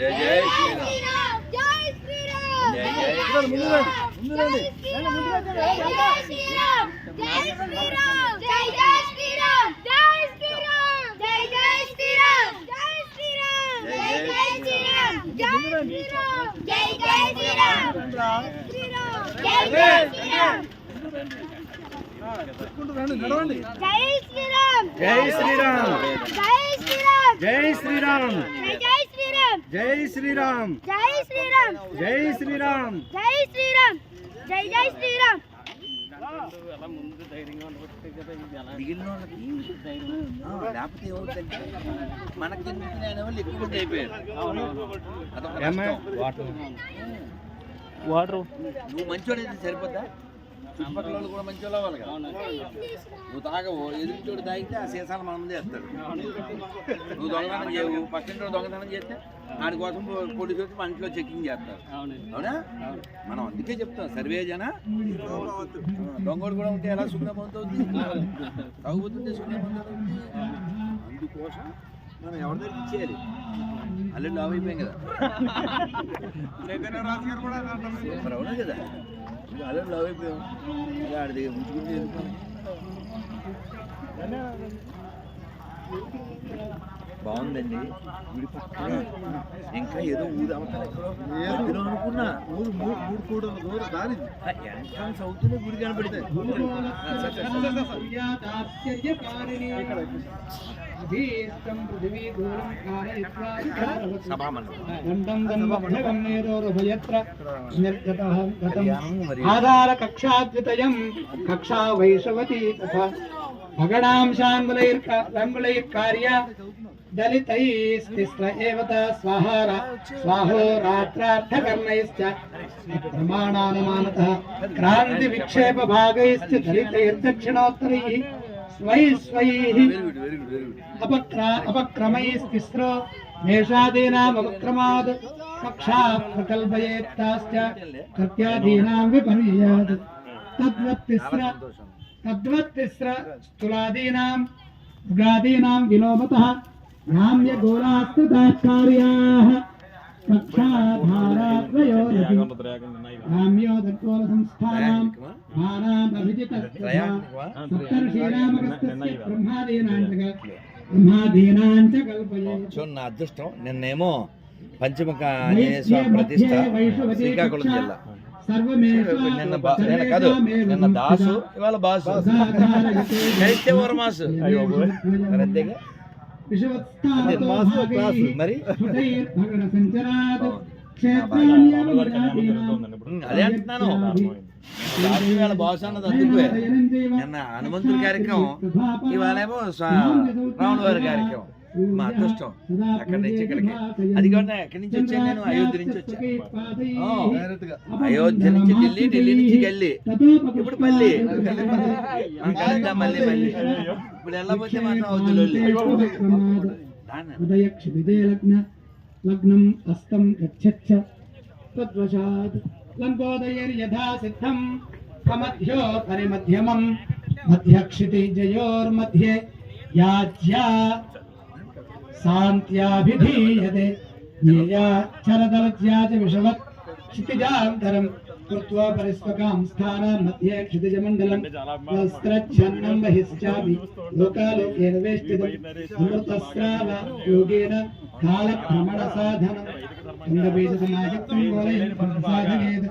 జై జై శ్రీరామ్ జై శ్రీరామ్ జై జై శ్రీరామ్ జై శ్రీరామ్ జై శ్రీరామ్ జై శ్రీరామ్ జై జై శ్రీరామ్ జై శ్రీరామ్ జై జై శ్రీరామ్ జై శ్రీరామ్ జై జై శ్రీరామ్ జై శ్రీరామ్ జై జై శ్రీరామ్ జై జై శ్రీరామ్ జై శ్రీరామ్ జై శ్రీరామ్ జై శ్రీరామ్ జై శ్రీరామ్ జై శ్రీరామ్ జై శ్రీరామ్ జై శ్రీరామ్ జై శ్రీరామ్ జై శ్రీరామ్ జై జై శ్రీరామ్ మిగిలిన లేకపోతే ఏమవుతుందంటే మనకి వాళ్ళు ఎక్కువ మంది అయిపోయారు. వాటర్ నువ్వు మంచోడైతే సరిపోద్దా? చుట్టుపక్కల వాళ్ళు కూడా మంచి వాళ్ళు అవ్వాలి కదా. నువ్వు తాగవు, ఎదుటితోడు తాగితే ఆ సీసాలు మన ముందే వేస్తాడు. నువ్వు దొంగతనం చేయవు, పక్కింటి దొంగతనం చేస్తే వాడి కోసం పోలీసు వచ్చి మన ఇంట్లో చెక్కింగ్ చేస్తారు. అవునా? మనం అందుకే చెప్తాం సర్వే జన దొంగోడు కూడా ఉంటే ఎలా సుఖమవుతుంది, తాగుపోతుంటే సుఖమవుతుంది. అందుకోసం మనం ఎవరి దగ్గర ఇచ్చేయాలి. అల్లుడు లావ్ అయిపోయాం కదా, మరి అవునా కదా, అల్లుడు లావ్ అయిపోయాం. ఆడి దగ్గర ముంచుకుంటే బాగుందండి. గుడి పక్కన ఇంకా ఏదో ఊరు అవతల ఎక్కడో అనుకున్నా మూడు కూడా దారి ఎంట్రన్స్ అవుతూనే గుడి కనపడుతుంది. ఆధార కక్షాద్వితయం కక్షా వైశవతి తథా భగడాంశాన్ములైర్కార్య దళితైస్తిస్ర ఏవత స్వాహోరాత్రార్థకర్ణైశ్చ ప్రమాణానుమానతః క్రాంతి విక్షేప భాగైశ్చ దళితైర్దక్షిణోత్తరైః స్వైః అపక్రమైస్తిస్రో మేషాదీనామపక్రమాద్ కక్షా ప్రకల్పయేత్తాశ్చ కర్త్యాదీనాం విపర్యాద్ తద్వత్తిస్ర స్థూలాదీనాం ఉగాదీనాం విలోమతః నామ్యగోళాస్తదాచార్యాః కక్షాధారాద్వయోరపి నామ్యోదకోల సంస్థానాం మానామభిజితస్య సప్తర్షీణామగస్తస్య బ్రహ్మాదీనాంచ కల్పయేత్. చూడు నా అదృష్టం, నిన్నేమో పంచముఖ ఆంజనేయ స్వామి ప్రతిష్ట శ్రీకాకుళం జిల్లా. నిన్న దాసు, ఇవాళ బాసు, మాసు మరి అదే అంటున్నాను. దాసు ఇవాళ బాసు అన్నది అందుకే. నిన్న హనుమంతుడి కార్యక్రమం, ఇవాళేమో రాముల వారి కార్యక్రమం. మా అదృష్టం అక్కడి నుంచి ఇక్కడికి. అది కూడా ఎక్కడి నుంచి వచ్చాను నేను, అయోధ్య నుంచి వచ్చాను. అయోధ్య నుంచి ఢిల్లీ, ఢిల్లీ నుంచి గల్లీ, ఇప్పుడు పల్లి కలుద్దాం మళ్ళీ. ఇప్పుడు వెళ్ళబోతే మాత్రం అవుతుంది. లగ్నం అస్తం గచ్చచ్చ తద్వశాత్ లంకోదయర్యథా సిద్ధం కమధ్యోపరి మధ్యమం మధ్యక్షితిజయోర్మధ్యే యాజ్యా శాంత్యాభిధీయతే జ్ఞేయా చరదలజ్యాచ విషవత్ క్షితిజాంతరం కృత్వా పరిస్వకాం స్థానాం మధ్యే క్షితిజమండలం వస్త్రఛన్నం బహిశ్చాపి లోకాలోకేన వేష్టితం అమృతస్రావ యోగేన కాలభ్రమణ సాధనం అంగబీజసమాజక్తం గోలయం సాధయేత్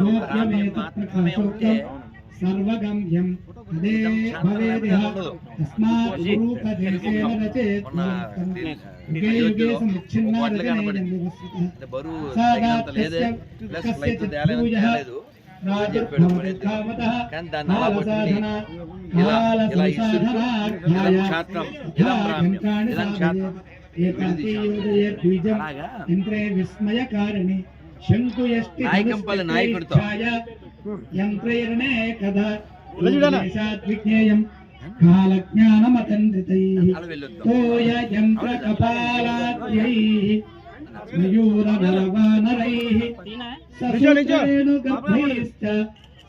గోప్యమేతత్ ప్రకాశోక్తం సర్వగమ్యం తదే భవేదిహ తస్మాత్ రూపదేశేన రచేత్ యుగే యుగే సముచ్ఛిన్నా రచనేయం వివస్వతః సాదాత్యస్య కస్యచిత్ పూజః రాజర్భవతికామతః కాలసాధనా కాలసంసాధనాఖ్యాయాఘంటాని సాధయేత్ ఏకాకీయోదయేద్విజం యంత్రే విస్మయకారిణి శంకుయష్టి ఛాయ యంత్రైర్నే కథ విజ్ఞేయం కాలజ్ఞానమతండితైః తోయ యంత్ర కపాలాద్యైః మయూరనరవానరైః సరేణుగర్భైశ్చ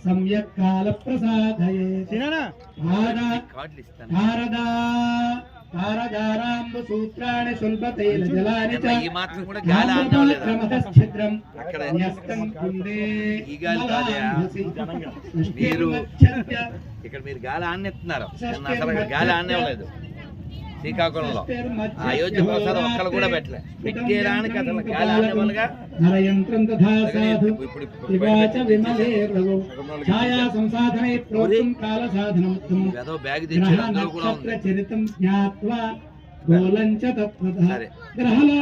సమ్యక్ కాల ప్రసాదయేత్ తారదారాంబుజ సూత్రాణి సుల్భతైల జలాని చ ఈ మాత్రం కూడా గాలి ఆడడం లేదా క్రమశ్చిద్రం అక్కడ న్యస్తం కుండే ఈ గాలి కాదయా మీరు ఇక్కడ మీరు గాలి ఆడనిస్తున్నారు అసలు గాలి ఆడనేవలేదు శ్రీకాకుళంలో అయోధ్య ప్రసాదం ఒక్కరు కూడా పెట్టలే పెట్టేయడానికి అసలు గాలి ఆడేవాళ్ళుగా నరయంత్రం తథా సాధు వివాచ విమలేర్వో ఛాయా సంసాధనై ప్రోక్తం కాల సాధనం ఏదో బ్యాగ్ తెచ్చారు అందులో కూడా ఉంది చరితం జ్ఞాత్వా గోలంచ తత్వతః సరే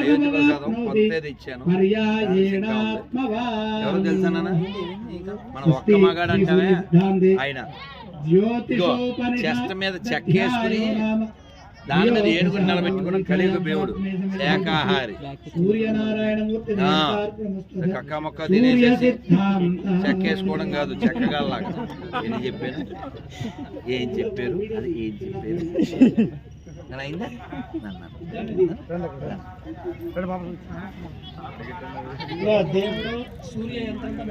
అయోధ్య ప్రసాదం కొత్తది ఇచ్చాను ఎవరు తెలుసా నాన్న మనం ఒక్క మగాడు అంటామే ఆయన చెస్ట్ మీద చెక్కేసుకుని దాని మీద ఏడుగురు నిలబెట్టుకుని కలియుగ దేవుడు శాకాహారి కక్క మొక్క తినేసేసి చెక్కేసుకోవడం కాదు చెక్కగలలాగా నేను చెప్పాను ఏం చెప్పారు అది ఏం చెప్పారు నేను అయిందా దేవుడు సూర్య యంత్రంతో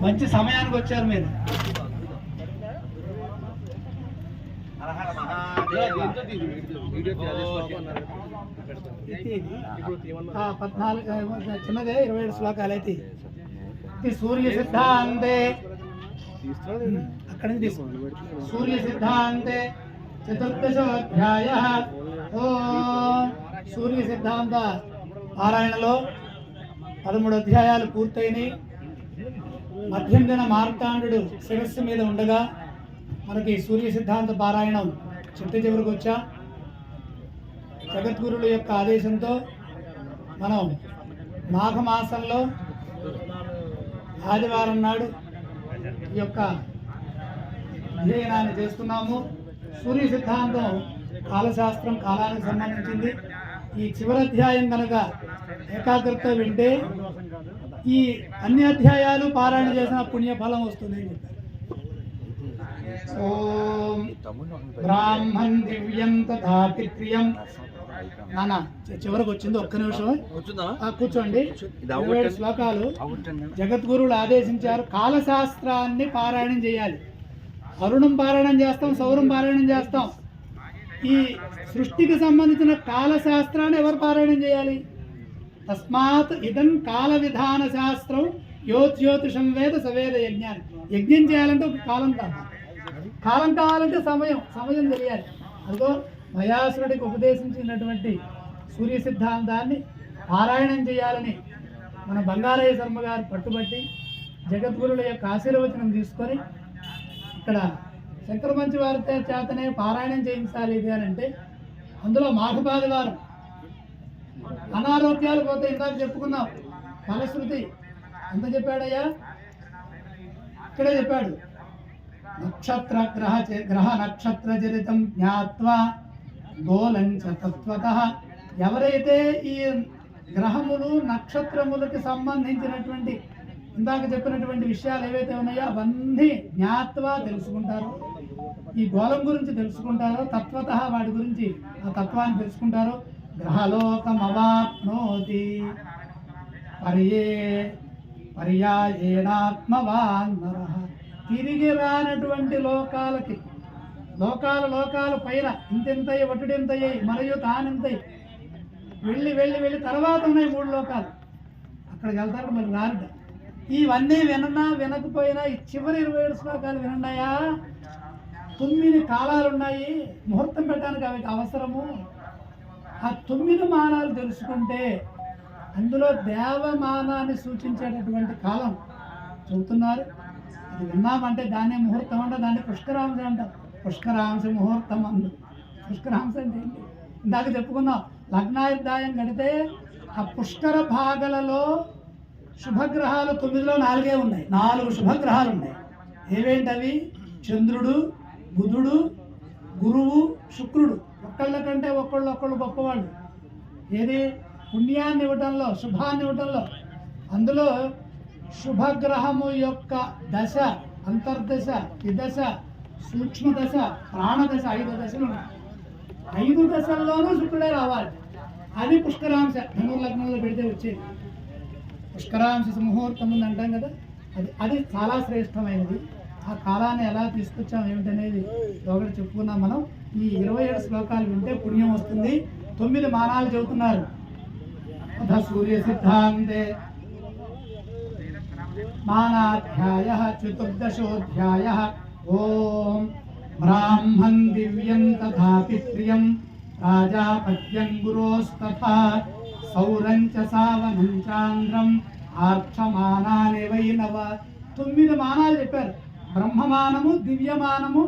మంచి సమయానికి వచ్చారు మీరు. 14 చిన్నదే 27 శ్లోకాలు అయితే సూర్య సిద్ధాంతే అక్కడ నుంచి సూర్య సిద్ధాంతే చతుర్దశోధ్యాయ. సూర్య సిద్ధాంత పారాయణలో 13 అధ్యాయాలు పూర్తయినాయి. మధ్యందిన మార్తాండు శిరస్సు మీద ఉండగా మనకి సూర్య సిద్ధాంత పారాయణం చిట్ట చివరికి వచ్చా. జగద్గురుల యొక్క ఆదేశంతో మనం మాఘమాసంలో ఆదివారం నాడు ఈ యొక్క అధ్యయనాన్ని చేస్తున్నాము. సూర్య సిద్ధాంతం కాలశాస్త్రం, కాలానికి సంబంధించింది. ఈ చివరి అధ్యాయం కనుక ఏకాగ్రత వింటే ఈ అన్ని అధ్యాయాలు పారాయణ చేసిన పుణ్యఫలం వస్తుంది. ఓం బ్రాహ్మణ్ దివ్యం తథా పిత్రియం. నాన్న చివరికి వచ్చింది, ఒక్క నిమిషం కూర్చోండి. 27 శ్లోకాలు జగద్గురువులు ఆదేశించారు. కాలశాస్త్రాన్ని పారాయణం చేయాలి. అరుణం పారాయణం చేస్తాం, సౌరం పారాయణం చేస్తాం. ఈ సృష్టికి సంబంధించిన కాలశాస్త్రాన్ని ఎవరు పారాయణం చేయాలి? తస్మాత్ ఇదం కాల విధాన శాస్త్రం జ్యోతిషం వేద సవేద యజ్ఞాన్ని. యజ్ఞం చేయాలంటే ఒక కాలం కావాలి. కాలం కావాలంటే సమయం తెలియాలి. అదిగో మయాసురుడికి ఉపదేశించినటువంటి సూర్య సిద్ధాంతాన్ని పారాయణం చేయాలని మన బంగారయ్య శర్మ గారు పట్టుబట్టి జగద్గురుల యొక్క ఆశీర్వచనం తీసుకొని ఇక్కడ శంకరమంచి వారి చేతనే పారాయణం చేయించాలి ఇది అని అంటే అందులో మాఘపాది వారు అనారోగ్యాలు పోతే ఇందాక చెప్పుకున్నాం. ఫలశ్రుతి ఎంత చెప్పాడయ్యా? ఇక్కడే చెప్పాడు. నక్షత్ర గ్రహ నక్షత్ర చరితం జ్ఞాత్వా గోలంచ తత్వతః. ఎవరైతే ఈ గ్రహములు నక్షత్రములకి సంబంధించినటువంటి ఇందాక చెప్పినటువంటి విషయాలు ఏవైతే ఉన్నాయో అవన్నీ జ్ఞాత్వా తెలుసుకుంటారో, ఈ గోళం గురించి తెలుసుకుంటారో, తత్వతః వాటి గురించి ఆ తత్వాన్ని తెలుసుకుంటారో, గ్రహలోకమవాప్నోతి పర్యాయేణాత్మవాన్ నరః. తిరిగి రానటువంటి లోకాల పైన ఇంతెంతయ్యి ఒట్టుడెంతయ్యి మరియు తానెంతయ్యి వెళ్ళి తర్వాత ఉన్నాయి 3 లోకాలు. అక్కడికి వెళ్తారు, మరి రారుట. ఇవన్నీ వినన్నా వినకపోయినా ఈ చివరి 27 శ్లోకాలు వినన్నాయా? 9 కాలాలు ఉన్నాయి. ముహూర్తం పెట్టడానికి అవి అవసరము. ఆ 9 మానాలు తెలుసుకుంటే అందులో దేవమానాన్ని సూచించేటటువంటి కాలం చెబుతున్నారు. అది విన్నామంటే దాన్నే ముహూర్తం అంటే దాన్ని పుష్కరాంశ అంటారు. పుష్కరాంశ ముహూర్తం అందు. పుష్కరాంశ అంటే ఏంటి? ఇందాక చెప్పుకున్నాం. లగ్నాయుద్ధాయం గడితే ఆ పుష్కర భాగలలో శుభగ్రహాలు 9లో 4 ఉన్నాయి. 4 శుభగ్రహాలు ఉన్నాయి. ఏవేంటవి? చంద్రుడు, బుధుడు, గురువు, శుక్రుడు. ఒకళ్ళ కంటే ఒకళ్ళు గొప్పవాళ్ళు. ఏది? పుణ్యాన్ని ఇవ్వటంలో, శుభాన్ని ఇవ్వటంలో. అందులో శుభగ్రహము యొక్క దశ, అంతర్దశ, విదశ, సూక్ష్మదశ, ప్రాణదశ, 5 దశలు ఉన్నాయి. 5 దశల్లోనూ శుక్రుడే రావాలి. అది పుష్కరాంశ. ధనుర్లగ్నంలో పెడితే వచ్చేది పుష్కరాంశ ముహూర్తం ఉంది అంటాం కదా. అది చాలా శ్రేష్టమైనది. ఆ కాలాన్ని ఎలా తీసుకొచ్చాం ఏమిటనేది ఒకటి చెప్పుకున్నాం మనం. ఈ 27 శ్లోకాలు వింటే పుణ్యం వస్తుంది. 9 మానాలు చెబుతున్నారు. అథ సూర్య సిద్ధాంతే మానాధ్యాయ చతుర్దశోధ్యాయ. ఓం బ్రాహ్మణ్ దివ్యం తథా పిత్రియం రాజాపత్యం గురోస్తథా సౌరం చ సావనం చాంద్రం ఆర్క్షమానాని వైనవ. 9 మానాలు చెప్పారు. బ్రహ్మమానము, దివ్యమానము,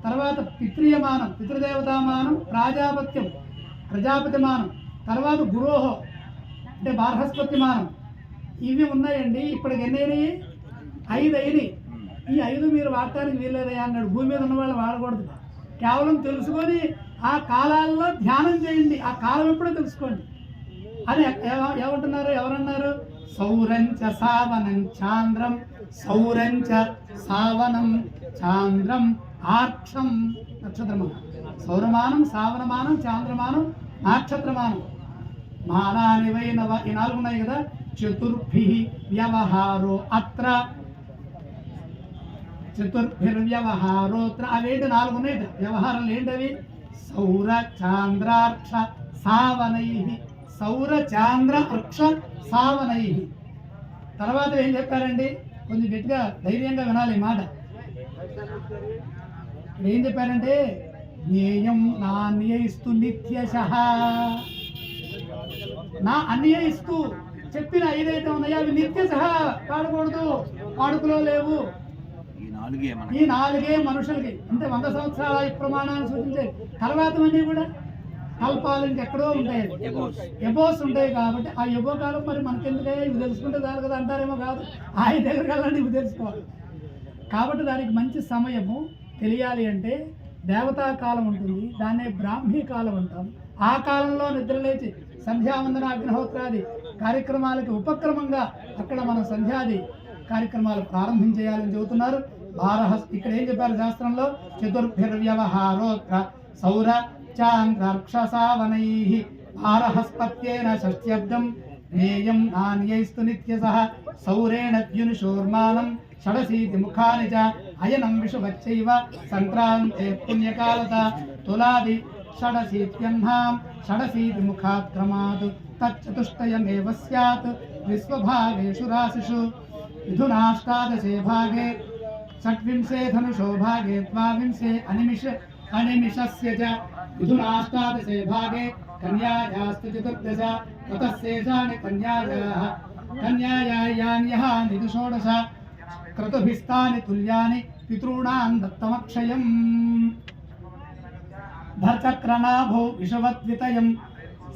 తర్వాత పితృయమానం, పితృదేవతామానం, ప్రాజాపత్యం, ప్రజాపతి మానం, తర్వాత గురోహో అంటే బృహస్పతి మానం. ఇవి ఉన్నాయండి. ఇప్పటికి ఎన్ని అయినాయి? 5 అయినాయి. ఈ 5 మీరు వాడటానికి వీల్లేదయ్యా అన్నాడు. భూమి మీద ఉన్న వాళ్ళు వాడకూడదు. కేవలం తెలుసుకొని ఆ కాలాల్లో ధ్యానం చేయండి. ఆ కాలం ఎప్పుడో తెలుసుకోండి అని ఏమంటున్నారు? ఎవరన్నారు? సౌరంచ సావనం చాంద్రం, సౌరంచ సావనం చాంద్రం ఆర్క్షం నక్షత్రమానం. సౌరమానం, సావనమానం, చాంద్రమానం, నక్షత్రమానం. మానాని వైనవ. ఈ 4 ఉన్నాయి కదా. చతుర్భి వ్యవహారో అత్ర, చతుర్భిర్వ్యవహారోత్ర. అవేంటి 4 ఉన్నాయి. వ్యవహారాలు ఏంటవి? సౌర చాంద్రాక్ష సావనై. సౌర చాంద్ర అక్ష సావనై. తర్వాత ఏం చెప్పారండి? కొంచెం గట్టిగా ధైర్యంగా వినాలి ఈ మాట. ఇప్పుడు ఏం చెప్పారంటే జ్ఞేయం నా అన్యయిస్తూ నిత్యశః. నా అన్యయిస్తూ చెప్పిన 5 అయితే ఉన్నాయో అవి నిత్యశః వాడకూడదు. వాడుకలో లేవు. ఈ 4 మనుషులకి అంటే 100 సంవత్సరాల ప్రమాణాన్ని సూచించే. తర్వాతవన్నీ కూడా కల్పాలు ఇంకెక్కడో ఉంటాయి, ఎబోస్ ఉంటాయి. కాబట్టి ఆ ఎబో కాలం మరి మనకెందుకే, ఇవి తెలుసుకుంటే చాలు కదా అంటారేమో. కాదు, ఆయన దగ్గరికి వెళ్ళాలని ఇవి తెలుసుకోవాలి. కాబట్టి దానికి మంచి సమయము తెలియాలి అంటే దేవతా కాలం ఉంటుంది. దాన్నే బ్రాహ్మీ కాలం అంటాం. ఆ కాలంలో నిద్రలేచి సంధ్యావందన అగ్నిహోత్రాది కార్యక్రమాలకి ఉపక్రమంగా అక్కడ మనం సంధ్యాది కార్యక్రమాలు ప్రారంభించేయాలని చెబుతున్నారు. ఇక్కడ ఏం చెప్పారు శాస్త్రంలో? చతుర్భిర్వ్యవహారోత్ర సౌర చాంద్రాక్షసావనై భారహస్పత్యేన షష్ట్యబ్దం జ్ఞేయం నాన్యైస్తు నిత్యశః సౌరేణ ద్యునిషోర్మానం షడశీతి ముఖాని చ అయనం విషువచ్చైవ సంక్రాంతే పుణ్యకాలత తులాది షడశీత్యహ్నాం షడశీతి ముఖాక్రమాత్ తచ్చతుష్టయమేవ స్యాత్ విశ్వభాగేషు రాశిషు మిథునాష్టాదశే భాగే షడ్వింశే ధనుషో భాగే ద్వావింశే అనిమిషస్య చ మిథునాష్టాదశే భాగే కన్యాయాస్తు చతుర్దశ తతః శేషాని కన్యాయాః కన్యాయాయాన్యః షోడశ క్రతుభిస్తాని తుల్యాని పితॄణాం దత్తమక్షయం ధర్చక్రనాభో విషవద్వితయం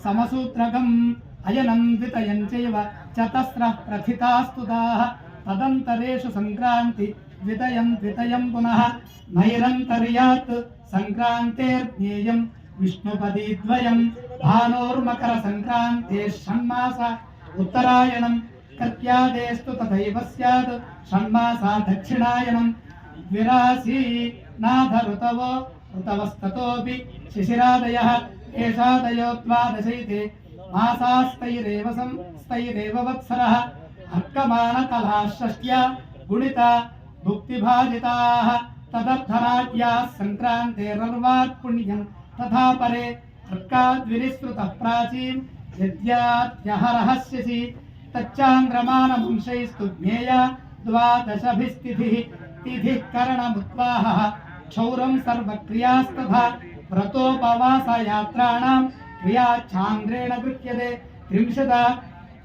సమసూత్రకం అయనం ద్వితయం చైవ చతస్రః ప్రథితాస్తుతాః తదంతరేషు సంక్రాంతి ద్వితయం పునః నైరంతర్యాత్ సంక్రాంతేర్జ్ఞేయం విష్ణుపదీద్వయం భానోర్మకర సంక్రాంతే షణ్మాస ఉత్తరాయణం కర్క్యాదేస్తు తథైవ స్యాత్ షణ్మాసా దక్షిణాయనం విరాసీ నాథ ఋతవో ఋతవస్తతోపి శిశిరాదయః ఏషాదయో ద్వాదశైతే మాసాస్తైరేవ వత్సరః అర్కమానకలా షష్ట్యా గుణిత భుక్తిభాజితాః తదర్థనాట్యాः సంక్రాంతేరర్వాత్ పుణ్యం తథా పరే అర్కాద్వినిసృతః ప్రాచీం యద్యాత్యహరహస్యసి తచ్చాంద్రమానవంశైస్తు జ్ఞేయా ద్వాదశభిస్థితిః తిథిః కరణముద్వాహः క్షౌరం సర్వక్రియాస్తథా వ్రతోపవాసయాత్రాణాం క్రియాఛాంద్రేణ గృహ్యతే 30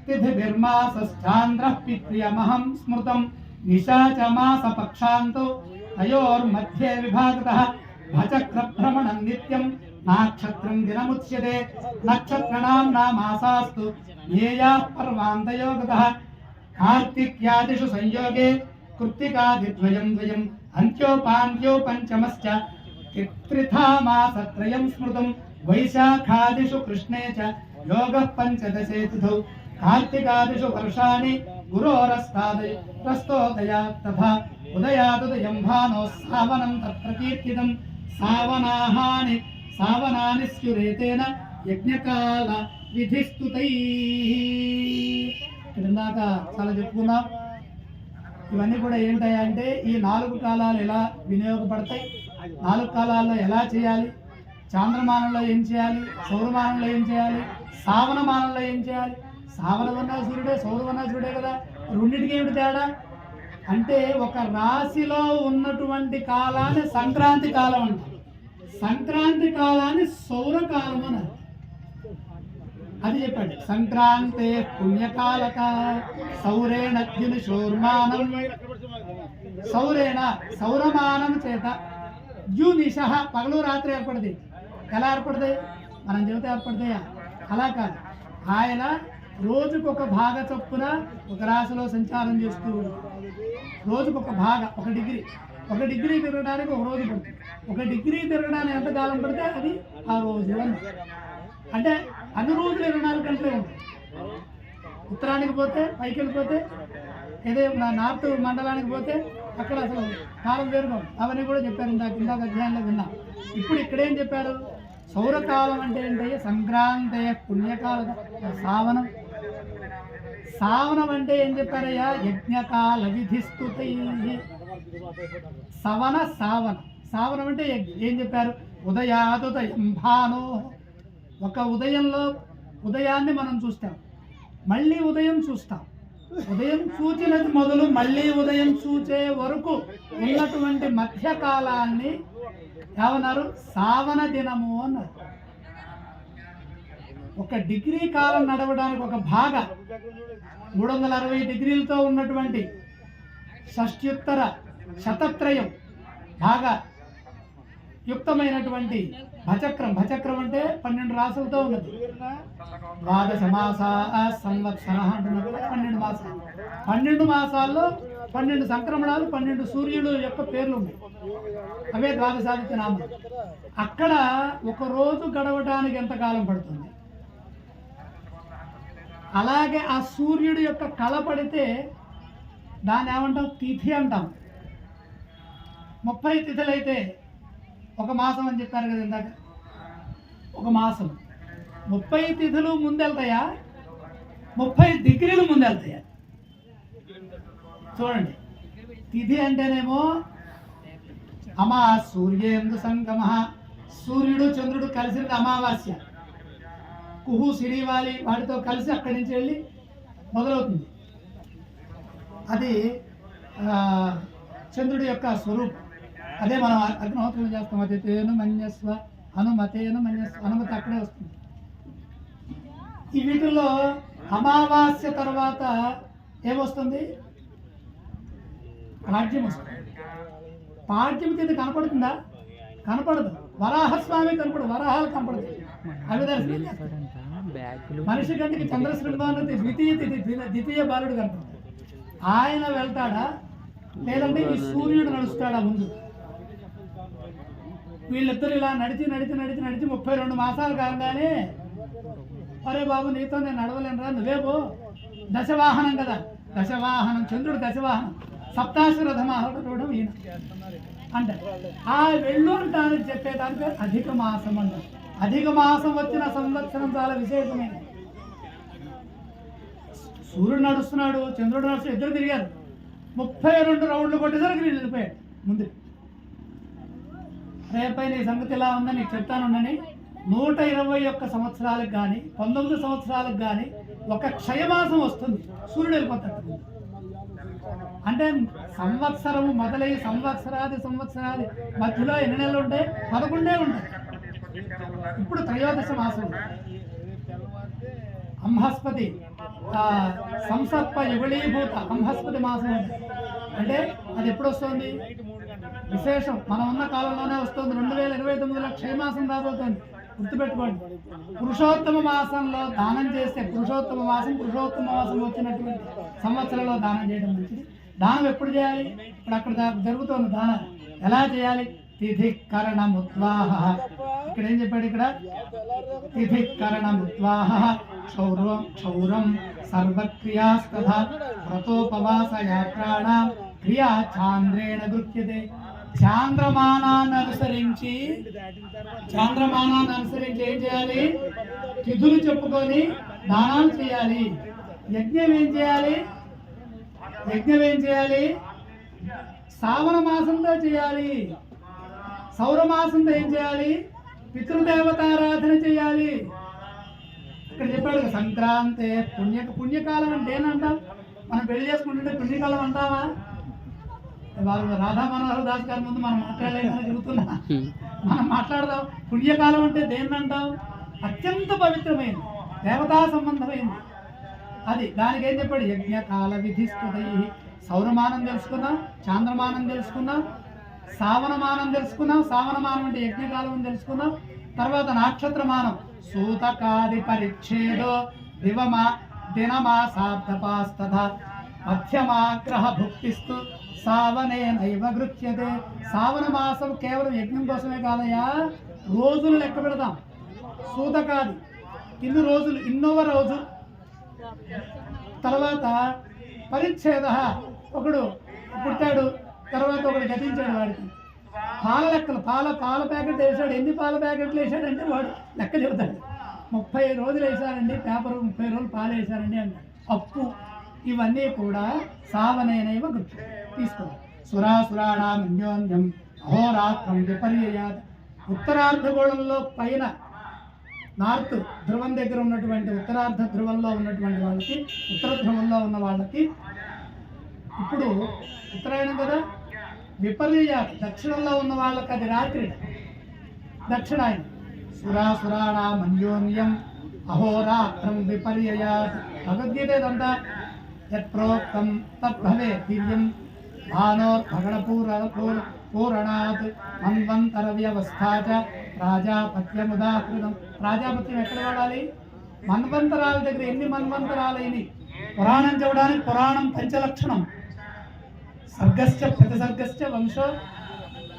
తిథిభిర్మాసశ్చాంద్రః పిత్ర్యమహం స్మృతం నిశాచమాసపక్షాంతో తయోర్मध्ये విభాగతః భచక్రభ్రమణం నిత్యం నాక్షత్రం దినముచ్యతే నక్షత్రాణాం నామాసాస్తు జ్ఞేయాః పర్వాन्तయో గతః కార్తిక్యాదిషు సంయోగే కృత్తికాదిద్వయం ద్వయం అంత్యోపాంత్యో పంచమశ్చ త్రిథామాసత్రయం స్మృతం వైశాఖాదిషు కృష్ణే చ యోగః పంచదశే తిథౌ కార్తికాదిషు వర్షాణి గురోరస్తోదయాత్ తథా ఉదయాదుదయం భానో సావనం తత్ప్రకీర్తితం సావనాని స్యురేతేన యజ్ఞకాల విధిస్తుతై. ఇందాక చాలా చెప్పుకున్నాం. ఇవన్నీ కూడా ఏంటయ్యా అంటే ఈ 4 కాలాలు ఎలా వినియోగపడతాయి, 4 కాలాల్లో ఎలా చేయాలి, చాంద్రమానంలో ఏం చేయాలి, సౌరమానంలో ఏం చేయాలి, సావనమానంలో ఏం చేయాలి. సావనమన్నా సూర్యుడే, సౌరమన్నా సూర్యుడే కదా, రెండింటికి ఏమిటి తేడా అంటే ఒక రాశిలో ఉన్నటువంటి కాలాన్ని సంక్రాంతి కాలం అంటారు, సంక్రాంతి కాలాన్ని సౌరకాలం అన్నారు. అది చెప్పండి. సంక్రాంతే పుణ్యకాలక సౌరేణ శోర్మానం, సౌరేణ సౌరమానం చేత ద్యునిశ పగలు రాత్రి ఏర్పడుతుంది. ఎలా ఏర్పడుతుంది? మనం చెబితే ఏర్పడతాయా? అలా కాదు. ఆయన రోజుకొక భాగ చొప్పున ఒక రాశిలో సంచారం చేస్తూ రోజుకొక భాగ, 1 డిగ్రీ, 1 డిగ్రీ తిరగడానికి 1 రోజు పడుతుంది. 1 డిగ్రీ తిరగడానికి ఎంత కాలం పడితే అది ఆ రోజు అని. అంటే అన్ని రోజులు 24 గంటలే ఉంటాయి. ఉత్తరానికి పోతే పైకి వెళ్ళిపోతే ఏదో నార్త్ మండలానికి పోతే అక్కడ అసలు కాలం వేరుగా ఉంది. అవన్నీ కూడా చెప్పారు ఇందాక అధ్యాయంలో విన్నాం. ఇప్పుడు ఇక్కడేం చెప్పారు? సౌరకాలం అంటే ఏంటంటే సంక్రాంతి పుణ్యకాల సావనం. సావనం అంటే ఏం చెప్పారయ్యా? యజ్ఞకాల విధిస్తుతై. సవన సావన. సావనం అంటే ఏం చెప్పారు? ఉదయాదుదయం భానో. ఒక ఉదయాన్ని మనం చూస్తాం, మళ్ళీ ఉదయం చూస్తాం. ఉదయం చూచినది మొదలు మళ్ళీ ఉదయం చూచే వరకు ఉన్నటువంటి మధ్యకాలాన్ని ఏమన్నారు? సావన దినము అన్నారు. 1 డిగ్రీ కాలం నడవడానికి ఒక భాగ 360 డిగ్రీలతో ఉన్నటువంటి షష్ట్యుత్తర శతత్రయం భాగ యుక్తమైనటువంటి భచక్రం. భచక్రం అంటే 12 రాసులతో ఉన్నది. 12 మాసా సంవత్సర అంటున్నారు. 12 మాసాలు. 12 మాసాల్లో 12 సంక్రమణాలు, 12 సూర్యుడు యొక్క పేర్లు ఉన్నాయి. అవే ద్వాదశాదిత్య నామాలు. అక్కడ ఒక రోజు గడవడానికి ఎంత కాలం పడుతుంది? అలాగే ఆ సూర్యుడు యొక్క కళ పడితే దాన్ని ఏమంటాం? తిథి అంటాం. 30 తిథులు అయితే 1 మాసం అని చెప్పారు కదా ఇందాక. 1 మాసం 30 తిథులు ముందెళ్తాయా? 30 డిగ్రీలు ముందెళ్తాయా? చూడండి. తిథి అంటేనేమో సూర్యేందు సంగమ, సూర్యుడు చంద్రుడు కలిసింది అమావాస్య. కుహు సిరివాలి వాటితో కలిసి అక్కడి నుంచి వెళ్ళి మొదలవుతుంది. అది చంద్రుడి యొక్క స్వరూపం. అదే మనం అగ్నిహోత్రం చేస్తాం. అతిథేను మన్యస్వ అనుమతేను మన్యస్వ. అనుమతి అక్కడే వస్తుంది. ఈ వీటిల్లో అమావాస్య తర్వాత ఏమొస్తుంది? పాడ్యం వస్తుంది. పాడ్యం తిథి కనపడుతుందా? కనపడదు. వరాహస్వామి కనపడదు. వరాహాలు కనపడుతుంది. అవి దర్శనం మనిషి కంటికి చంద్రశృంగం ద్వితీయ బాలుడు కనపడుతుంది. ఆయన వెళ్తాడా లేదంటే ఈ సూర్యుడు నడుస్తాడా ముందు? వీళ్ళిద్దరు ఇలా నడిచి 32 మాసాలు కాగానే అరే బాబు నీతో నేను నడవలేనురా, నువ్వే పో. దశవాహనం కదా, దశవాహనం చంద్రుడు దశవాహనం. సప్తాశ్వరథమాహుడు ఈయన అంటారు. ఆ వెళ్ళు అంటాను చెప్పేదానికి అధిక మాసం అంటారు. అధిక మాసం వచ్చిన సంవత్సరం చాలా విశేషమైనది. సూర్యుడు నడుస్తున్నాడు, చంద్రుడు నడుస్తున్నాడు, ఇద్దరు తిరిగారు. 32 రౌండ్లు కొట్టేసరికి వీళ్ళు వెళ్ళిపోయాడు ముందు. రేపై నీ సంగతి ఇలా ఉందని నీకు చెప్తానుండని 121 సంవత్సరాలకు కానీ 19 సంవత్సరాలకు కానీ ఒక క్షయమాసం వస్తుంది. సూర్యుడు వెళ్ళిపోతాడు. అంటే సంవత్సరము మొదలై సంవత్సరాది మధ్యలో ఎన్ని నెలలు ఉంటాయి? 11 ఉంటాయి. ఇప్పుడు త్రయోదశ మాసం. అంహస్పతి సంసర్ప యుగళీభూత అంహస్పతి మాసం అంటే అది ఎప్పుడు వస్తుంది? విశేషం మనం ఉన్న కాలంలోనే వస్తుంది. 2029లో క్షయమాసం రాబోతుంది. గుర్తుపెట్టుకోండి. పురుషోత్తమ మాసంలో దానం చేస్తే పురుషోత్తమ మాసం వచ్చినటువంటి సంవత్సరంలో దానం చేయడం మంచిది. దానం ఎప్పుడు చేయాలి? ఇప్పుడు అక్కడ జరుగుతుంది దానం. ఎలా చేయాలి? తిథికరణముద్వాహ. ఇక్కడ ఏం చెప్పాడు? ఇక్కడ తిథికరణముద్వాహ క్షౌరం సర్వక్రియాస్తథా వ్రతోపవాస యాత్రాణం క్రియా చాంద్రేణ గృహ్యతే. చాంద్రమానాన్ని అనుసరించి ఏం చేయాలి? తిథులు చెప్పుకొని దానాలు చేయాలి. యజ్ఞం ఏం చేయాలి? శ్రావణ మాసంలో చేయాలి. సౌరమాసంలో ఏం చేయాలి? పితృదేవతారాధన చేయాలి. ఇక్కడ చెప్పాడు కదా, సంక్రాంతి పుణ్యకాలం అంటే ఏంటంటాం? మనం పెళ్లి చేసుకుంటుంటే పుణ్యకాలం అంటావా? వాళ్ళు రాధా మనోహర్ దాస్ గారి ముందు మనం మాట్లాడలేదని చెబుతున్నా. మనం మాట్లాడదాం. పుణ్యకాలం అంటే దేన్నంటాం? అత్యంత పవిత్రమైనది, దేవతా సంబంధమైంది. అది దానికి ఏం చెప్పాడు? యజ్ఞకాల విధిస్తుదై. సౌరమానం తెలుసుకున్నాం, చాంద్రమానం తెలుసుకున్నాం, శ్రావణమానం తెలుసుకున్నాం. శ్రావణమానం అంటే యజ్ఞకాలం తెలుసుకున్నాం. తర్వాత నక్షత్రమానం సూతకాది పరిచ్ఛేదో దినమాసాబ్దపాస్తథ మధ్యమాగ్రహ భుక్తిస్తు సావనే నైవ గృహ్యతే. శ్రావణ మాసం కేవలం యజ్ఞం కోసమే కాదయా, రోజులు లెక్క పెడతాం. సూతకాది ఇన్ని రోజులు, ఇన్నోవ రోజు. తర్వాత పరిచ్ఛేద, ఒకడు పుట్టాడు, తర్వాత ఒకడు గతించాడు. వాడికి పాల లెక్కలు, పాల ప్యాకెట్ వేసాడు. ఎన్ని పాల ప్యాకెట్లు వేసాడంటే వాడు లెక్క చెబుతాడు. 30 రోజులు వేసారండి పేపర్, 30 రోజులు పాలు వేసారండి అంటాడు. అప్పు ఇవన్నీ కూడా సావనేనైవ గుర్తు తీసుకోవాలి. సురాసురాణామన్యోన్యం అహోరాత్రం విపర్యయాత్. ఉత్తరార్ధగోళంలో పైన నార్త్ ధ్రువం దగ్గర ఉన్నటువంటి ఉత్తరార్ధ ధ్రువంలో ఉన్నటువంటి వాళ్ళకి, ఉత్తర ధ్రువంలో ఉన్న వాళ్ళకి ఇప్పుడు ఉత్తరాయణం కదా, విపర్యయాత్ దక్షిణంలో ఉన్న వాళ్ళకి అది రాత్రి, దక్షిణాయనం. సురాసురాణామన్యోన్యం అహోరాత్రం విపర్యయాత్. భగవద్గీత ఇదంతా. యత్ప్రోక్తం తద్భవే దివ్యం భానోర్భగణపూరణాత్ మన్వంతర వ్యవస్థా చ ప్రాజాపత్యముదాహృతం. ప్రాజాపత్యం ఎక్కడ వాడాలి? మన్వంతరాల దగ్గర. ఎన్ని మన్వంతరాలైనవి? పురాణం చెప్పడానికి పురాణం పంచలక్షణం. సర్గశ్చ ప్రతిసర్గశ్చ వంశో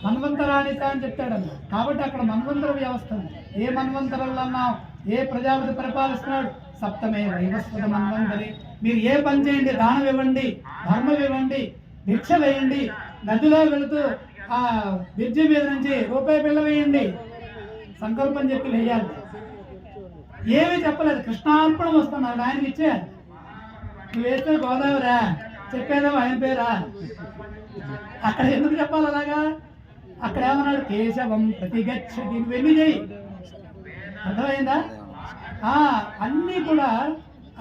మన్వంతరాణిత అని చెప్తాడన్న. కాబట్టి అక్కడ మన్వంతర వ్యవస్థ ఉంది. ఏ మన్వంతరంలో అన్నాం? ఏ ప్రజాపతి పరిపాలిస్తున్నాడు? సప్తమే వైవస్వత మన్వంతరి. మీరు ఏ పని చేయండి, దానం ఇవ్వండి, ధర్మం ఇవ్వండి, భిక్ష వేయండి, నదిలో వెళుతూ ఆ బ్రిడ్జి మీద నుంచి రూపాయి బిళ్ళ వేయండి, సంకల్పం చెప్పి వేయాలి. ఏమీ చెప్పలేదు, కృష్ణార్పణం వస్తున్నాడు, ఆయనకి ఇచ్చేయాలి. నువ్వు వేస్తే గోదావరా, చెప్పేదేమో ఆయన పేరా? అక్కడ ఎందుకు చెప్పాలి అలాగా? అక్కడ ఏమన్నాడు? కేశవం ప్రతిగచ్చతి. నువ్వెన్ని చేయి. అర్థమైందా? అన్నీ కూడా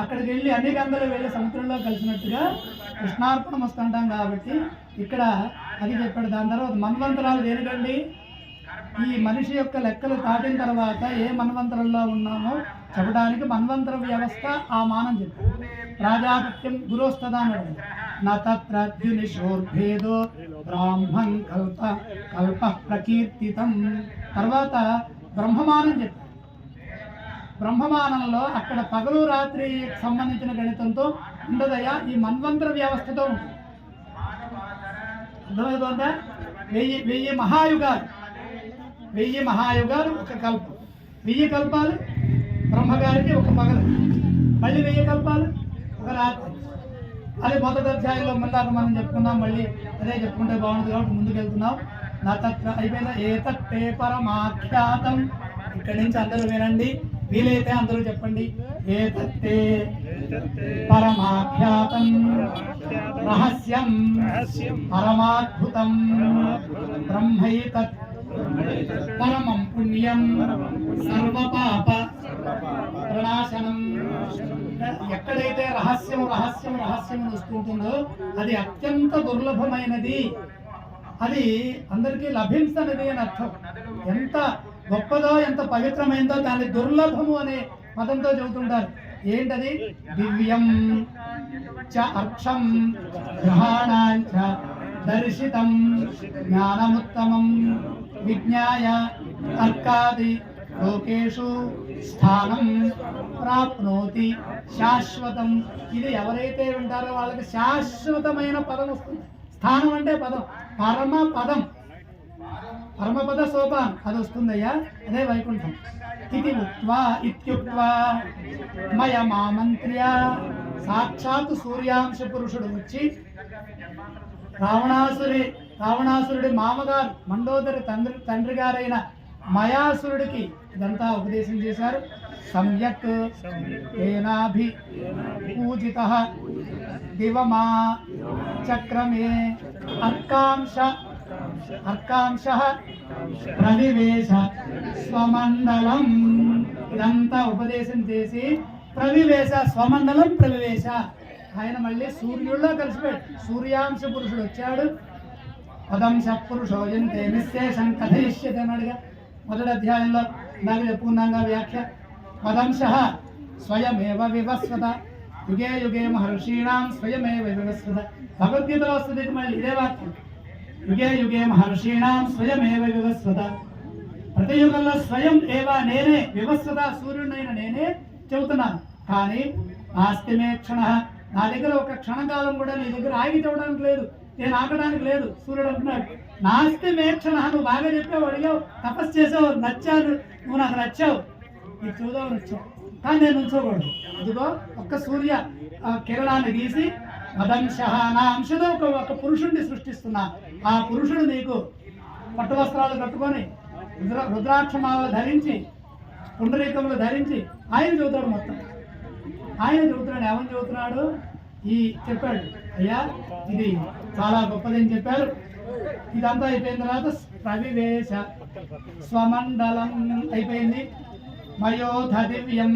అక్కడికి వెళ్ళి అన్ని గంగలు వెళ్ళి సముద్రంలో కలిసినట్టుగా కృష్ణార్పణం వస్తుంటాం. కాబట్టి ఇక్కడ అది చెప్పాడు. దాని తర్వాత మన్వంతరాలు దేనికండి? ఈ మనిషి యొక్క లెక్కలు దాటిన తర్వాత ఏ మన్వంతరంలో ఉన్నామో చెప్పడానికి మన్వంతర వ్యవస్థ ఆ మానం చెప్పాడు. ప్రాజాపత్యం గురోస్తదా అన్నాడు. నత్రద్యునిషోర్భేదో బ్రాహ్మం కల్ప ప్రకీర్తితం. తర్వాత బ్రహ్మమానం చెప్పాడు. బ్రహ్మమానంలో అక్కడ పగలు రాత్రి సంబంధించిన గణితంతో ఉండదయా, ఈ మన్వంతర వ్యవస్థతో ఉంటుంది. అర్థమవుతుందా? 1000 మహాయుగాలు, 1000 మహాయుగాలు ఒక కల్పం. 1000 కల్పాలు బ్రహ్మగారికి ఒక పగలు, మళ్ళీ 1000 కల్పాలు ఒక రాత్రి. అది మొదటి అధ్యాయంలో ముందాక మనం చెప్పుకున్నాం. మళ్ళీ అదే చెప్పుకుంటే బాగుంటుంది కాబట్టి ముందుకు వెళ్తున్నాం. నా తత్ర అయిపోయిన ఏతత్తే పరమాఖ్యాతం. ఇక్కడి నుంచి అందరూ వినండి, వీలైతే అందరూ చెప్పండి. ఏతత్తే పరమాఖ్యాతం రహస్యం పరమాద్భుతం బ్రహ్మైతత్ పరమం పుణ్యం సర్వపాప ప్రణాశనం. ఎక్కడైతే రహస్యం రహస్యం రహస్యం వస్తుంటుందో అది అత్యంత దుర్లభమైనది, అది అందరికీ లభించనిది అని అర్థం. ఎంత గొప్పదో ఎంత పవిత్రమైందో దాన్ని దుర్లభము అనే పదంతో చెబుతుంటారు. ఏంటది? దివ్యం చ అక్షం గ్రహాణాంచ దర్శితం జ్ఞానముత్తమం విజ్ఞాయ తర్కాది లోకేషు స్థానం ప్రాప్నోతి శాశ్వతం. ఇది ఎవరైతే వింటారో వాళ్ళకి శాశ్వతమైన పదం వస్తుంది. స్థానం అంటే పదం, పరమపదం, పరమపద సోపాన్ అది వస్తుందయ్యా, అదే వైకుంఠం. ఇది ఉక్త్వా ఇత్యుక్త్వా మయ మామంత్ర్య. సాక్షాత్ సూర్యాంశ పురుషుడు వచ్చి రావణాసురుడి మామగారు మండోదరి తండ్రి గారైన మయాసురుడికి ఇదంతా ఉపదేశం చేశారు. సమ్యక్ ఏనాభి పూజితః దివమా చక్రమే అర్కాంశః ప్రవివేశ స్వమండలం. ఇదంతా ఉపదేశం చేసి ప్రవివేశ స్వమండలం ప్రవివేశ ఆయన మళ్ళీ సూర్యుల్లో కలిసిపోయాడు. సూర్యాంశ పురుషుడు వచ్చాడు. పదంశ పురుషోయంతే నిశ్శేషం కథయిష్యతే అన్నాడుగా మొదటి అధ్యాయంలో. నాకు చెప్పుకున్నాగా వ్యాఖ్య. పదంశ స్వయమేవ వివస్వత యుగే యుగే మహర్షీణాం స్వయమేవ వివస్వత. భగవద్గీతలో వస్తుంది మళ్ళీ ఇదే వాక్యం. యుగే యుగే మహర్షీణాం స్వయమేవ వివస్వత. ప్రతి యుగంలో స్వయం ఏవ నేనే వివస్వత సూర్యుడైన నేనే చెబుతున్నాను. కానీ నాస్తి మే క్షణ, నా దగ్గర ఒక క్షణకాలం కూడా నీ దగ్గర ఆగి చూడడానికి లేదు, నేను ఆగడానికి లేదు. సూర్యుడు అంటున్నాడు నాస్తి మే క్షణ. నువ్వు బాగా చెప్పావు, అడిగావు, తపస్సు చేసావు, నచ్చాను, నువ్వు నాకు నచ్చావు, నీకు చూద్దాం నచ్చావు, కానీ నేను ఉంచకూడదు. ఇదిగో ఒక్క సూర్య కిరణాన్ని గీసి మదంశ నా అంశతో ఒక పురుషుడిని సృష్టిస్తున్నా. ఆ పురుషుడు నీకు పట్టు వస్త్రాలు కట్టుకొని రుద్రాక్షమాలు ధరించి పుండరీకములు ధరించి ఆయన చెబుతాడు. మొత్తం ఆయన చెబుతున్నాడు. ఏమని చెబుతున్నాడు? ఈ చెప్పాడు, అయ్యా ఇది చాలా గొప్పదని చెప్పారు. ఇదంతా అయిపోయిన తర్వాత ప్రవివేశ స్వమండలం అయిపోయింది. మయోధ దివ్యం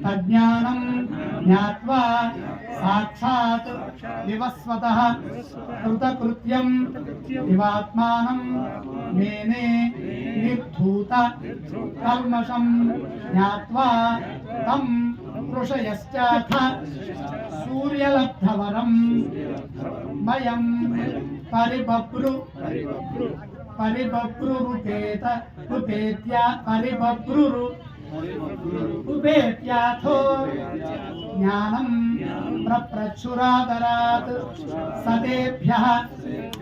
తజ్ఞానం జ్ఞాత్వా సాక్షాత్ వివస్వతః కృతకృత్యం వివాత్మానం మేనే నిర్ధూత కల్మషం జ్ఞాత్వా తం ఋషయశ్చాథ సూర్యలబ్ధవరం మయం ఉపేత్యాథో జ్ఞానం ప్రప్రచురాదరాత్ సతేభ్యః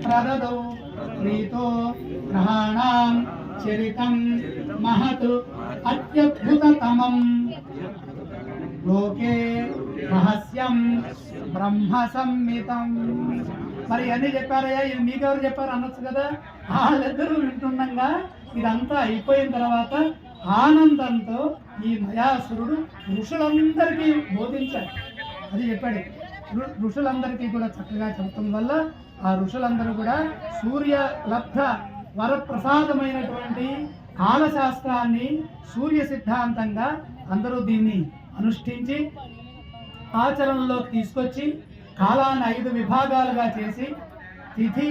ప్రదదౌ ప్రీతో గ్రహాణాం చరితం మహత్ అత్యద్భుతతమం లోకే రహస్యం బ్రహ్మ సంహితం. మరి అన్నీ చెప్పారయ్యా, ఇది మీకెవరు చెప్పారు అనొచ్చు కదా. వాళ్ళిద్దరూ వింటుండగా ఇదంతా అయిపోయిన తర్వాత ఆనందంతో ఈ మయాసురుడు ఋషులందరికీ బోధించాడు. అది చెప్పాడు. ఋషులందరికీ కూడా చక్కగా చెప్పడం వల్ల ఆ ఋషులందరూ కూడా సూర్య లబ్ధ వరప్రసాదమైనటువంటి కాలశాస్త్రాన్ని సూర్య సిద్ధాంతంగా అందరూ దీన్ని అనుష్ఠించి ఆచరణలోకి తీసుకొచ్చి కాలాన్ని 5 విభాగాలుగా చేసి తిథి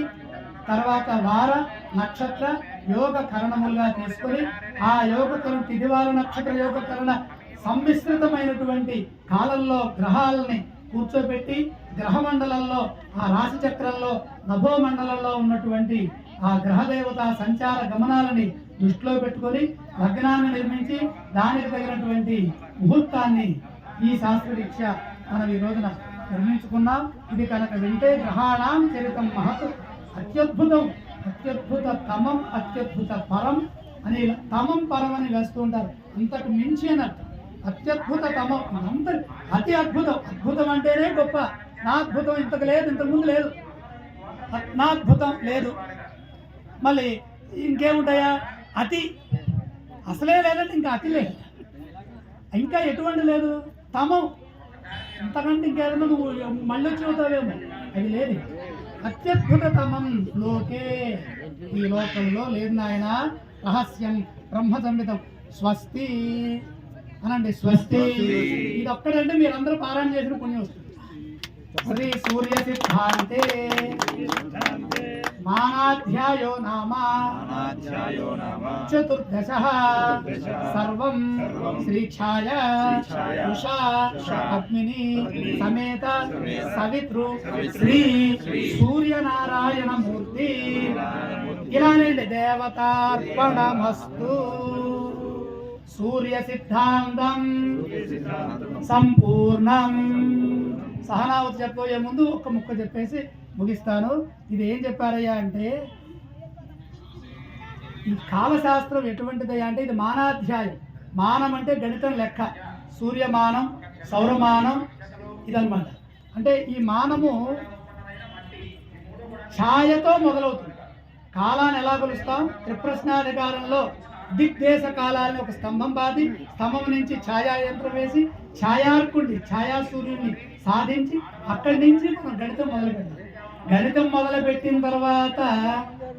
తర్వాత వార నక్షత్ర యోగ కరణములుగా తీసుకొని ఆ యోగకరణ తిథివార నక్షత్ర యోగకరణ సమ్మిశ్రితమైనటువంటి కాలంలో గ్రహాలని కూర్చోబెట్టి గ్రహమండలంలో ఆ రాశి చక్రంలో నభోమండలంలో ఉన్నటువంటి ఆ గ్రహదేవత సంచార గమనాలని దృష్టిలో పెట్టుకొని లగ్నాన్ని నిర్మించి దానికి తగినటువంటి ముహూర్తాన్ని ఈ శాస్త్ర దీక్ష మనం ఈ రోజున నిర్మించుకున్నాం. ఇది కనుక వింటే గ్రహాణం చరితం మహత్ అత్యద్భుతం, అత్యద్భుత తమం, అత్యద్భుత పరం అని తమం పరం అని వేస్తూ ఉంటారు. అంతకు మించి అన్నట్టు అత్యద్భుత తమం అంత అతి అద్భుతం. అద్భుతం అంటేనే గొప్ప. నా అద్భుతం ఇంతకు లేదు, ఇంతకుముందు లేదు. నా అద్భుతం లేదు. మళ్ళీ ఇంకేముంటాయా? అతి అసలే లేదంటే ఇంకా అతి లేదు, ఇంకా ఎటువంటి లేదు. తమం ఇంతకంటే ఇంకేదన్నా నువ్వు మళ్ళీ వచ్చి అవుతావేమో, అది లేదు. అత్యద్భుత తమం లోకే, ఈ లోకంలో లేదు నాయన. రహస్యం బ్రహ్మ సంహితం. స్వస్తి అనండి, స్వస్తి. ఇది ఒక్కడంటే మీరందరూ పారాయణ చేసిన పుణ్యం వస్తుంది. శ్రీ సూర్య సిద్ధాంతే మానాధ్యాయో నామ చతుర్దశః సర్వం శ్రీఛాయ ఉషా అగ్ని సమేత సవితృ శ్రీ సూర్యనారాయణ మూర్తి. ఇలానండి దేవతార్పణమస్తు. సూర్య సిద్ధాంతం సంపూర్ణం. సహనావతి చెప్పబోయే ముందు ఒక్క ముక్క చెప్పేసి ముగిస్తాను. ఇది ఏం చెప్పారయ్యా అంటే, ఈ కాలశాస్త్రం ఎటువంటిదయ్యా అంటే ఇది మానాధ్యాయం. మానం అంటే గణితం లెక్క. సూర్యమానం, సౌరమానం ఇదన్నమాట. అంటే ఈ మానము ఛాయతో మొదలవుతుంది. కాలాన్ని ఎలా కొలుస్తాం? త్రిప్రశ్నాధికారంలో దిగ్దేశ కాలాన్ని ఒక స్తంభం బాది, స్తంభం నుంచి ఛాయా యంత్రం వేసి ఛాయార్కుడిని ఛాయా సూర్యుడిని సాధించి అక్కడి నుంచి మనం గణితం మొదలుపెట్టాలి. గణితం మొదలుపెట్టిన తర్వాత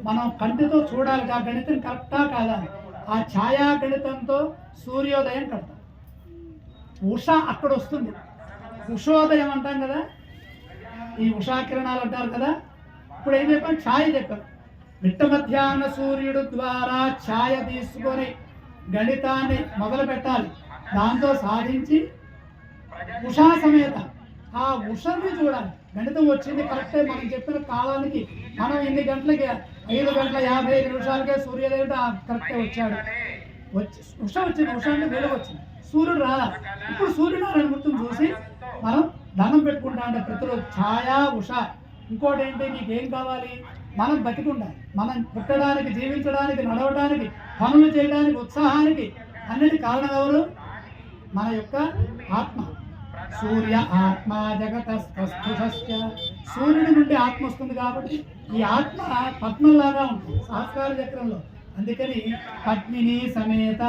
మనం కంటితో చూడాలి ఆ గణితం కరెక్టా కాదా. ఆ ఛాయా గణితంతో సూర్యోదయం కడతాం. ఉష అక్కడ వస్తుంది, ఉషోదయం అంటాం కదా, ఈ ఉషా కిరణాలు అంటారు కదా. ఇప్పుడు ఏం చెప్పాను? ఛాయ చెప్పాను. మిట్ట మధ్యాహ్న సూర్యుడు ద్వారా ఛాయ తీసుకొని గణితాన్ని మొదలు పెట్టాలి. దాంతో సాధించి ఉషా సమేత ఆ ఉషని చూడాలి. గణితం వచ్చింది కరెక్టే, మనం చెప్పిన కాలానికి మనం ఇన్ని గంటలకి 5:55 సూర్యోదయం కరెక్టే వచ్చాడు. ఉష వచ్చింది, ఉష అంటే వెలుగు వచ్చింది, సూర్యుడు రాలా. ఇప్పుడు సూర్యనారాయణ మూర్తిని చూసి మనం దండం పెట్టుకుంటా అంటే ప్రతిరోజు ఛాయా ఉష. ఇంకోటి ఏంటి, నీకేం కావాలి? మనం బతికుండాలి. మనం పుట్టడానికి, జీవించడానికి, నడవడానికి, పనులు చేయడానికి, ఉత్సాహానికి అన్నిటి కారణం ఎవరు? మన యొక్క ఆత్మ. సూర్య ఆత్మ జగతస్థ. సూర్యుడి నుండి ఆత్మ వస్తుంది కాబట్టి ఈ ఆత్మ పద్మంలాగా ఉంటుంది సహస్రార చక్రంలో. అందుకని పద్మిని సమేత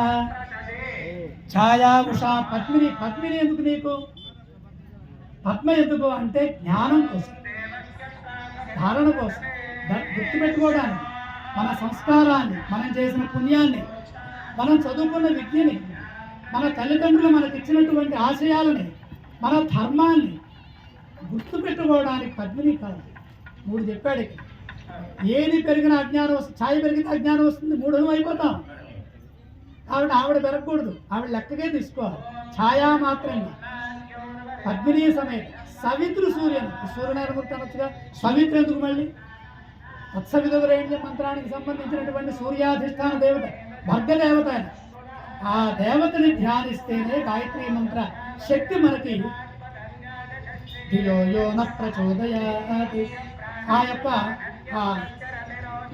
ఛాయా ఉష. పద్మిని. పద్మిని ఎందుకు నీకు? పద్మ ఎందుకు అంటే జ్ఞానం కోసం, ధారణ కోసం, గుర్తుపెట్టుకోవడానికి, మన సంస్కారాన్ని, మనం చేసిన పుణ్యాన్ని, మనం చదువుకున్న విద్యని, మన తల్లిదండ్రులు మనకి ఇచ్చినటువంటి ఆశయాలని, మన ధర్మాన్ని గుర్తుపెట్టుకోవడానికి పద్మిని కాదు. 3 చెప్పాడు ఇక్కడ. ఏది పెరిగిన అజ్ఞానం వస్తుంది, ఛాయ పెరిగితే అజ్ఞానం వస్తుంది, 3 అయిపోతాం. ఆవిడ పెరగకూడదు, ఆవిడ లెక్కగే తీసుకోవాలి. ఛాయా మాత్రమే. పద్మిని సమేత సవిత్రు సూర్యుని. సూర్యనారాయణ మూర్తి అనొచ్చుగా, సవిత్రు ఎందుకు మళ్ళీ? తత్సవిదురేణ్య మంత్రానికి సంబంధించినటువంటి సూర్యాధిష్టాన దేవత, భర్గ దేవత. ఆ దేవతని ధ్యానిస్తేనే గాయత్రి మంత్ర శక్తి మనకి ప్రచోదయాతి. ఆ యొక్క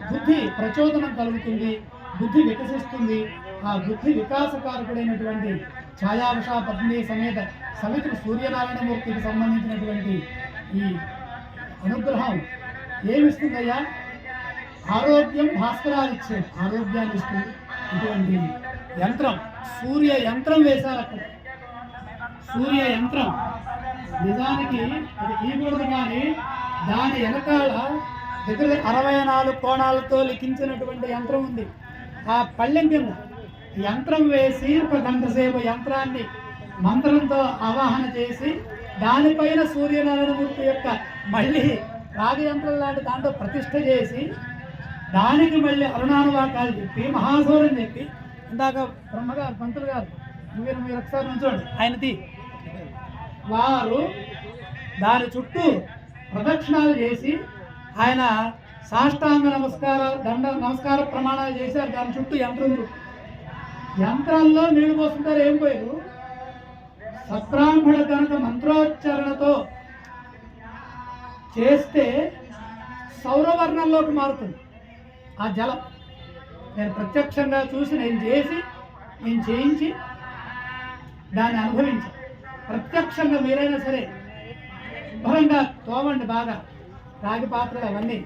బుద్ధి ప్రచోదనం కలుగుతుంది, బుద్ధి వికసిస్తుంది. ఆ బుద్ధి వికాసకారకుడైనటువంటి ఛాయావశ పద్మిని సమేత సవిత్రు సూర్యనారాయణ మూర్తికి సంబంధించినటువంటి ఈ అనుగ్రహం ఏమిస్తుందయ్యా? ఆరోగ్యం. భాస్కరాలు ఇచ్చే ఆరోగ్యాన్ని ఇస్తుంది. ఇటువంటి యంత్రం, సూర్య యంత్రం వేశారు అక్కడ. సూర్య యంత్రం నిజానికి అది తీయకూడదు, కానీ దాని వెనకాల దగ్గర 64 కోణాలతో లిఖించినటువంటి యంత్రం ఉంది. ఆ పళ్ళెం కింద యంత్రం వేసి 1 గంట సేపు యంత్రాన్ని మంత్రంతో ఆవాహన చేసి దానిపైన సూర్యనారాయణ మూర్తి యొక్క మళ్ళీ రాగయంత్రం లాంటి దాంట్లో ప్రతిష్ఠ చేసి దానికి మళ్ళీ అరుణానువాకాలు చెప్పి మహాసూరం చెప్పి, ఇందాక బ్రహ్మగారు పంతులు గారు మీరు ఒకసారి నుంచోండి, ఆయనది వారు దాని చుట్టూ ప్రదక్షిణాలు చేసి ఆయన సాష్టాంగ నమస్కార ప్రమాణాలు చేశారు. దాని చుట్టూ యంత్రం చుట్టూ. యంత్రాల్లో నీళ్లు పోస్తుంటారు, ఏం పోయారు? సబ్రాహ్మణ కనుక మంత్రోచ్చరణతో చేస్తే సౌరవర్ణంలోకి మారుతుంది ఆ జలం. నేను ప్రత్యక్షంగా చూసి, నేను చేయించి దాన్ని అనుభవించాను. ప్రత్యక్షంగా మీరైనా సరే శుభ్రంగా తోవండి, బాగా రాగి పాత్రలు అవన్నీ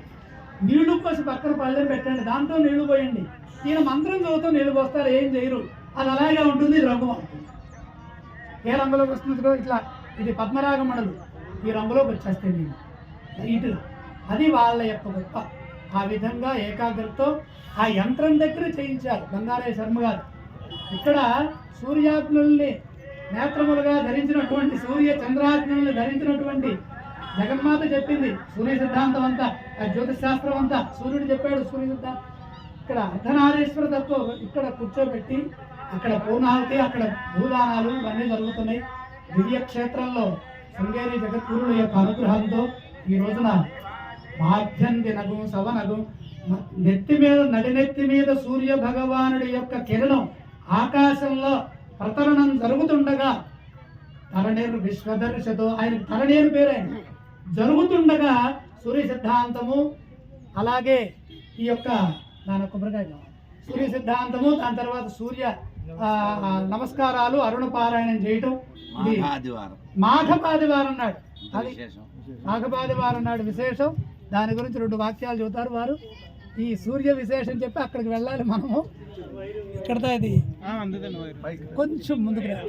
నీళ్లు పోసి పక్కన పళ్ళెం పెట్టండి, దాంట్లో నీళ్లు పోయండి. ఈయన మంత్రం చదువుతూ నీళ్లు పోస్తారు, ఏం చేయరు. అది అలాగే ఉంటుంది, ఇది రంగు ఉంటుంది. ఏ రంగులోకి వస్తుందో ఇట్లా, ఇది పద్మరాగ మండలు, ఈ రంగులోకి వచ్చేస్తాయి నీళ్ళు ఇటు. అది వాళ్ళ యొక్క గొప్ప. ఆ విధంగా ఏకాగ్రతతో ఆ యంత్రం దగ్గర చేయించారు గంగారయ్య శర్మ గారు. ఇక్కడ సూర్యాగ్నుల్ని నేత్రములుగా ధరించినటువంటి, సూర్య చంద్రాగ్నుల్ని ధరించినటువంటి జగన్మాత చెప్పింది సూర్య సిద్ధాంతం అంతా, ఆ జ్యోతిష్ శాస్త్రం అంతా సూర్యుడు చెప్పాడు. సూర్య సిద్ధాంతం ఇక్కడ అర్ధనారీశ్వర తత్వం ఇక్కడ కూర్చోబెట్టి, అక్కడ పూర్ణాహుతి, అక్కడ భూదానాలు ఇవన్నీ జరుగుతున్నాయి. దివ్యక్షేత్రంలో శృంగేరి జగద్గురుల యొక్క అనుగ్రహంతో ఈ రోజున మాధ్యందినగు సవనగు నడినెత్తి మీద సూర్య భగవానుడి యొక్క కిరణం ఆకాశంలో ప్రతరణం జరుగుతుండగా, తరణేరు విశ్వదర్శతో, ఆయన తరణేరు పేరు ఆయన, జరుగుతుండగా సూర్య సిద్ధాంతము, అలాగే ఈ యొక్క దాని కొబ్బరికాయ కావాలి, సూర్య సిద్ధాంతము, దాని తర్వాత సూర్య నమస్కారాలు, అరుణ పారాయణం చేయటం. మాఘపాదివారం నాడు, అది మాఘపాదివారం నాడు విశేషం. దాని గురించి 2 వాక్యాలు చెబుతారు వారు. ఈ సూర్య విశేషం చెప్పి అక్కడికి వెళ్ళాలి మనము. ఇక్కడతో ఇది కొంచెం ముందుకు రా.